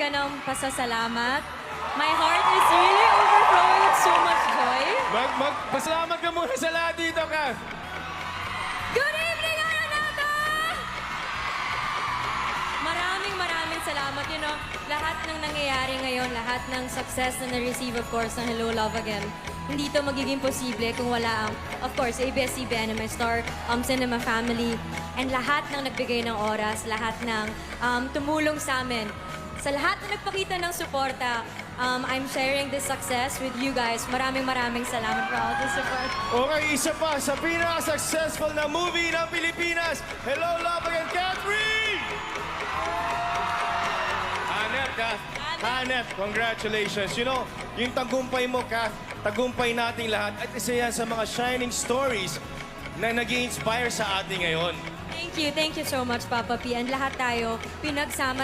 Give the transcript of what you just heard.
talaga ng pasasalamat. My heart is really overflowing with so much joy. Pasalamat ka muna sa lahat dito, Kath. Good evening, Araneta! Maraming salamat. You know, lahat ng nangyayari ngayon, lahat ng success na na-receive, of course, ng Hello, Love Again, hindi ito magiging posible kung wala ang, of course, ABS-CBN and my Star Cinema family, and lahat ng nagbigay ng oras, lahat ng tumulong sa amin. Sa lahat na nagpakita ng suporta, I'm sharing this success with you guys. Maraming salamat for all the support. Okay, isa pa sa pinaka-successful na movie ng Pilipinas. Hello, Love Again, Catherine! Hanep, Kath. Hanep, congratulations. You know, yung tagumpay mo, Kath, tagumpay nating lahat. At isa yan sa mga shining stories na nag-i-inspire sa atin ngayon. Thank you so much, Papa P. And lahat tayo, pinagsama